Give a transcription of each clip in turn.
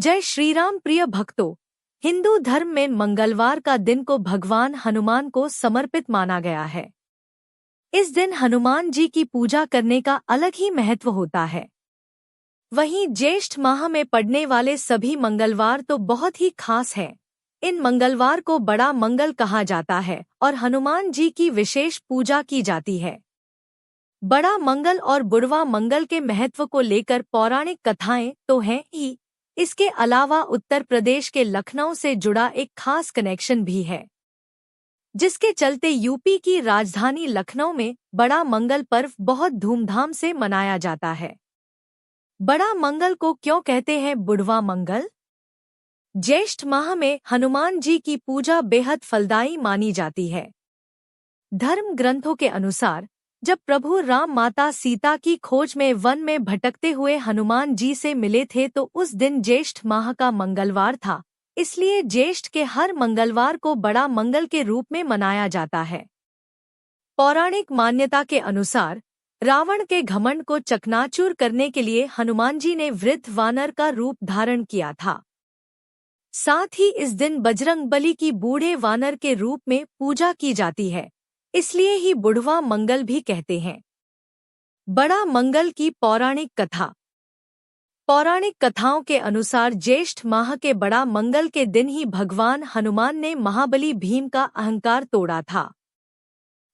जय श्री राम। प्रिय भक्तों, हिंदू धर्म में मंगलवार का दिन को भगवान हनुमान को समर्पित माना गया है। इस दिन हनुमान जी की पूजा करने का अलग ही महत्व होता है। वहीं ज्येष्ठ माह में पड़ने वाले सभी मंगलवार तो बहुत ही खास हैं। इन मंगलवार को बड़ा मंगल कहा जाता है और हनुमान जी की विशेष पूजा की जाती है। बड़ा मंगल और बुढ़वा मंगल के महत्व को लेकर पौराणिक कथाएं तो हैं ही, इसके अलावा उत्तर प्रदेश के लखनऊ से जुड़ा एक खास कनेक्शन भी है, जिसके चलते यूपी की राजधानी लखनऊ में बड़ा मंगल पर्व बहुत धूमधाम से मनाया जाता है। बड़ा मंगल को क्यों कहते हैं बुढ़वा मंगल? ज्येष्ठ माह में हनुमान जी की पूजा बेहद फलदायी मानी जाती है। धर्म ग्रंथों के अनुसार जब प्रभु राम माता सीता की खोज में वन में भटकते हुए हनुमान जी से मिले थे तो उस दिन ज्येष्ठ माह का मंगलवार था, इसलिए ज्येष्ठ के हर मंगलवार को बड़ा मंगल के रूप में मनाया जाता है। पौराणिक मान्यता के अनुसार रावण के घमंड को चकनाचूर करने के लिए हनुमान जी ने वृद्ध वानर का रूप धारण किया था। साथ ही इस दिन बजरंगबली की बूढ़े वानर के रूप में पूजा की जाती है, इसलिए ही बुढ़वा मंगल भी कहते हैं। बड़ा मंगल की पौराणिक कथा। पौराणिक कथाओं के अनुसार ज्येष्ठ माह के बड़ा मंगल के दिन ही भगवान हनुमान ने महाबली भीम का अहंकार तोड़ा था।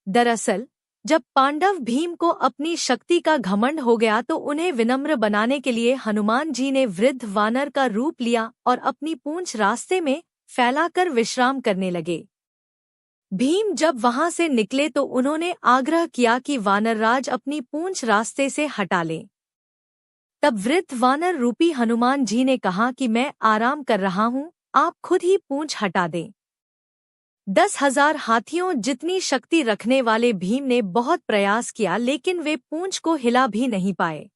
दरअसल जब पांडव भीम को अपनी शक्ति का घमंड हो गया तो उन्हें विनम्र बनाने के लिए हनुमान जी ने वृद्ध वानर का रूप लिया और अपनी पूंछ रास्ते में फैलाकर विश्राम करने लगे। भीम जब वहां से निकले तो उन्होंने आग्रह किया कि वानरराज अपनी पूंछ रास्ते से हटा लें। तब वृद्ध वानर रूपी हनुमान जी ने कहा कि मैं आराम कर रहा हूं, आप खुद ही पूंछ हटा दें। 10,000 हाथियों जितनी शक्ति रखने वाले भीम ने बहुत प्रयास किया, लेकिन वे पूंछ को हिला भी नहीं पाए।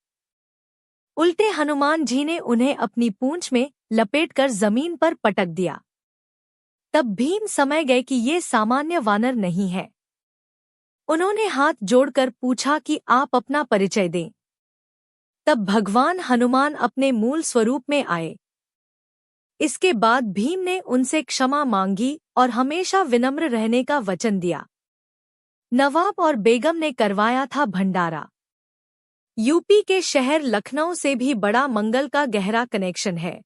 उल्टे हनुमान जी ने उन्हें अपनी पूंछ में लपेटकर जमीन पर पटक दिया। तब भीम समझ गए कि ये सामान्य वानर नहीं है। उन्होंने हाथ जोड़कर पूछा कि आप अपना परिचय दें। तब भगवान हनुमान अपने मूल स्वरूप में आए। इसके बाद भीम ने उनसे क्षमा मांगी और हमेशा विनम्र रहने का वचन दिया। नवाब और बेगम ने करवाया था भंडारा। यूपी के शहर लखनऊ से भी बड़ा मंगल का गहरा कनेक्शन है।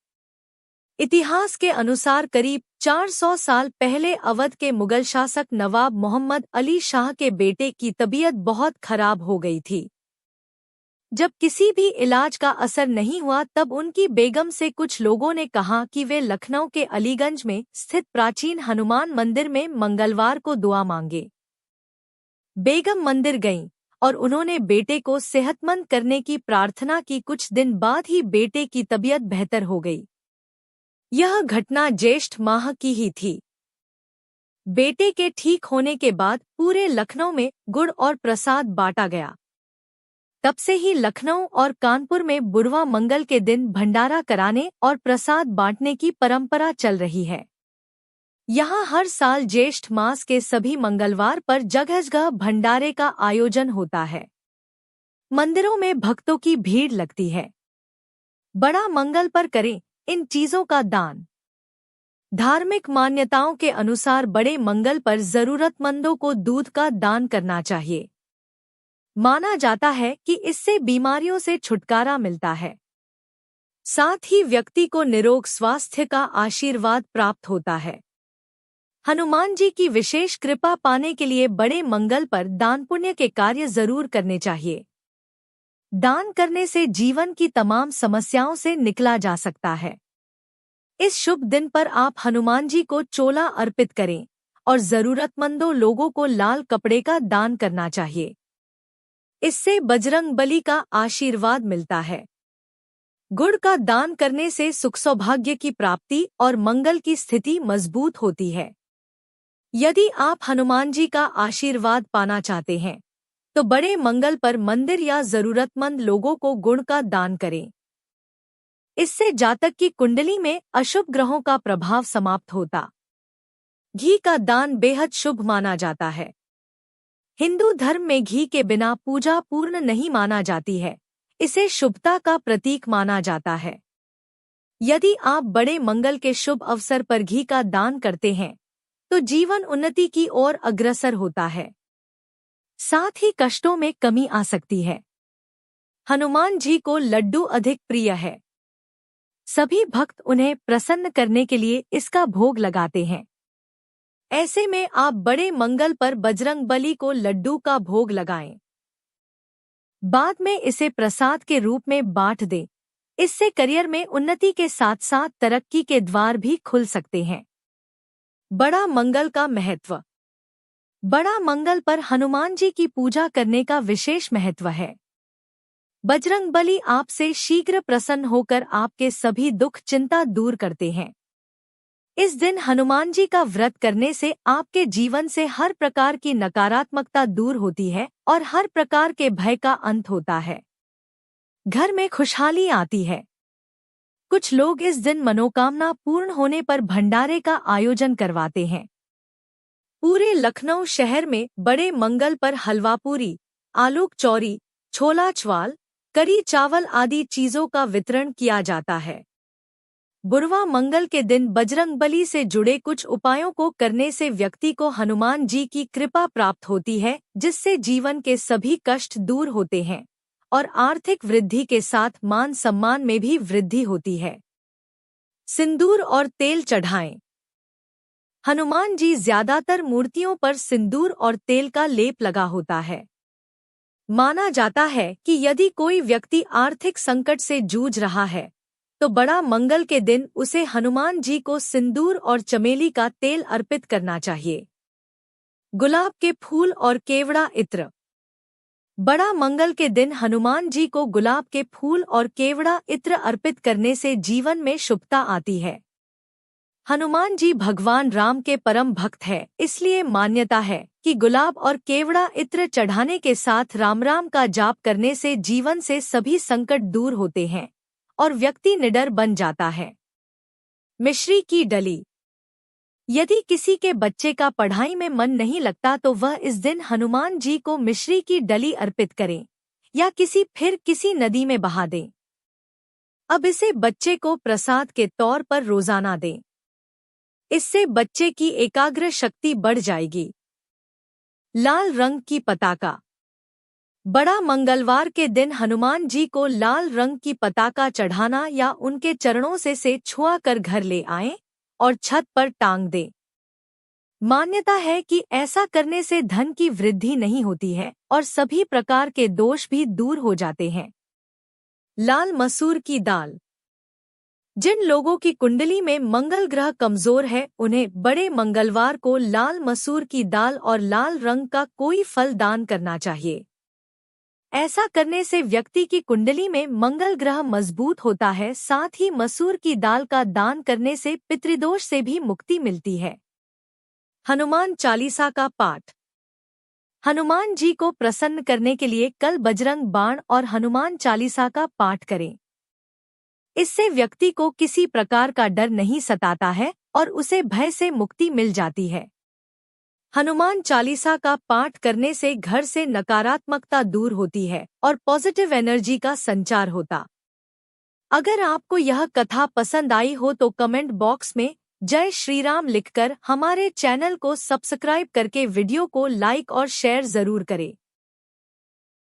इतिहास के अनुसार करीब 400 साल पहले अवध के मुगल शासक नवाब मोहम्मद अली शाह के बेटे की तबीयत बहुत खराब हो गई थी। जब किसी भी इलाज का असर नहीं हुआ तब उनकी बेगम से कुछ लोगों ने कहा कि वे लखनऊ के अलीगंज में स्थित प्राचीन हनुमान मंदिर में मंगलवार को दुआ मांगे। बेगम मंदिर गईं और उन्होंने बेटे को सेहतमंद करने की प्रार्थना की। कुछ दिन बाद ही बेटे की तबीयत बेहतर हो गई। यह घटना ज्येष्ठ माह की ही थी। बेटे के ठीक होने के बाद पूरे लखनऊ में गुड़ और प्रसाद बांटा गया। तब से ही लखनऊ और कानपुर में बुढ़वा मंगल के दिन भंडारा कराने और प्रसाद बांटने की परंपरा चल रही है। यहाँ हर साल ज्येष्ठ मास के सभी मंगलवार पर जगह जगह भंडारे का आयोजन होता है। मंदिरों में भक्तों की भीड़ लगती है। बड़ा मंगल पर करें इन चीजों का दान। धार्मिक मान्यताओं के अनुसार बड़े मंगल पर जरूरतमंदों को दूध का दान करना चाहिए। माना जाता है कि इससे बीमारियों से छुटकारा मिलता है। साथ ही व्यक्ति को निरोग स्वास्थ्य का आशीर्वाद प्राप्त होता है। हनुमान जी की विशेष कृपा पाने के लिए बड़े मंगल पर दान पुण्य के कार्य जरूर करने चाहिए। दान करने से जीवन की तमाम समस्याओं से निकला जा सकता है। इस शुभ दिन पर आप हनुमान जी को चोला अर्पित करें और जरूरतमंदों लोगों को लाल कपड़े का दान करना चाहिए। इससे बजरंगबली का आशीर्वाद मिलता है। गुड़ का दान करने से सुख सौभाग्य की प्राप्ति और मंगल की स्थिति मजबूत होती है। यदि आप हनुमान जी का आशीर्वाद पाना चाहते हैं तो बड़े मंगल पर मंदिर या जरूरतमंद लोगों को गुड़ का दान करें। इससे जातक की कुंडली में अशुभ ग्रहों का प्रभाव समाप्त होता। घी का दान बेहद शुभ माना जाता है। हिंदू धर्म में घी के बिना पूजा पूर्ण नहीं माना जाती है। इसे शुभता का प्रतीक माना जाता है। यदि आप बड़े मंगल के शुभ अवसर पर घी का दान करते हैं तो जीवन उन्नति की ओर अग्रसर होता है, साथ ही कष्टों में कमी आ सकती है। हनुमान जी को लड्डू अधिक प्रिय है। सभी भक्त उन्हें प्रसन्न करने के लिए इसका भोग लगाते हैं। ऐसे में आप बड़े मंगल पर बजरंगबली को लड्डू का भोग लगाएं। बाद में इसे प्रसाद के रूप में बांट दें। इससे करियर में उन्नति के साथ साथ तरक्की के द्वार भी खुल सकते हैं। बड़ा मंगल का महत्व। बड़ा मंगल पर हनुमान जी की पूजा करने का विशेष महत्व है। बजरंगबली आपसे शीघ्र प्रसन्न होकर आपके सभी दुख चिंता दूर करते हैं। इस दिन हनुमान जी का व्रत करने से आपके जीवन से हर प्रकार की नकारात्मकता दूर होती है और हर प्रकार के भय का अंत होता है। घर में खुशहाली आती है। कुछ लोग इस दिन मनोकामना पूर्ण होने पर भंडारे का आयोजन करवाते हैं। पूरे लखनऊ शहर में बड़े मंगल पर हलवा पूरी, आलू चौरी, छोला च्वाल, करी चावल आदि चीजों का वितरण किया जाता है। बुरवा मंगल के दिन बजरंगबली से जुड़े कुछ उपायों को करने से व्यक्ति को हनुमान जी की कृपा प्राप्त होती है, जिससे जीवन के सभी कष्ट दूर होते हैं और आर्थिक वृद्धि के साथ मान सम्मान में भी वृद्धि होती है। सिंदूर और तेल चढ़ाएं। हनुमान जी ज्यादातर मूर्तियों पर सिंदूर और तेल का लेप लगा होता है। माना जाता है कि यदि कोई व्यक्ति आर्थिक संकट से जूझ रहा है तो बड़ा मंगल के दिन उसे हनुमान जी को सिंदूर और चमेली का तेल अर्पित करना चाहिए। गुलाब के फूल और केवड़ा इत्र। बड़ा मंगल के दिन हनुमान जी को गुलाब के फूल और केवड़ा इत्र अर्पित करने से जीवन में शुभता आती है। हनुमान जी भगवान राम के परम भक्त है, इसलिए मान्यता है कि गुलाब और केवड़ा इत्र चढ़ाने के साथ राम राम का जाप करने से जीवन से सभी संकट दूर होते हैं और व्यक्ति निडर बन जाता है। मिश्री की डली। यदि किसी के बच्चे का पढ़ाई में मन नहीं लगता तो वह इस दिन हनुमान जी को मिश्री की डली अर्पित करें या किसी नदी में बहा दें। अब इसे बच्चे को प्रसाद के तौर पर रोजाना दें। इससे बच्चे की एकाग्र शक्ति बढ़ जाएगी। लाल रंग की पताका। बड़ा मंगलवार के दिन हनुमान जी को लाल रंग की पताका चढ़ाना या उनके चरणों से छुआ कर घर ले आएं और छत पर टांग दें। मान्यता है कि ऐसा करने से धन की वृद्धि नहीं होती है और सभी प्रकार के दोष भी दूर हो जाते हैं। लाल मसूर की दाल। जिन लोगों की कुंडली में मंगल ग्रह कमजोर है उन्हें बड़े मंगलवार को लाल मसूर की दाल और लाल रंग का कोई फल दान करना चाहिए। ऐसा करने से व्यक्ति की कुंडली में मंगल ग्रह मजबूत होता है। साथ ही मसूर की दाल का दान करने से पितृदोष से भी मुक्ति मिलती है। हनुमान चालीसा का पाठ। हनुमान जी को प्रसन्न करने के लिए कल बजरंग बाण और हनुमान चालीसा का पाठ करें। इससे व्यक्ति को किसी प्रकार का डर नहीं सताता है और उसे भय से मुक्ति मिल जाती है। हनुमान चालीसा का पाठ करने से घर से नकारात्मकता दूर होती है और पॉजिटिव एनर्जी का संचार होता। अगर आपको यह कथा पसंद आई हो तो कमेंट बॉक्स में जय श्री राम लिखकर हमारे चैनल को सब्सक्राइब करके वीडियो को लाइक और शेयर जरूर करें।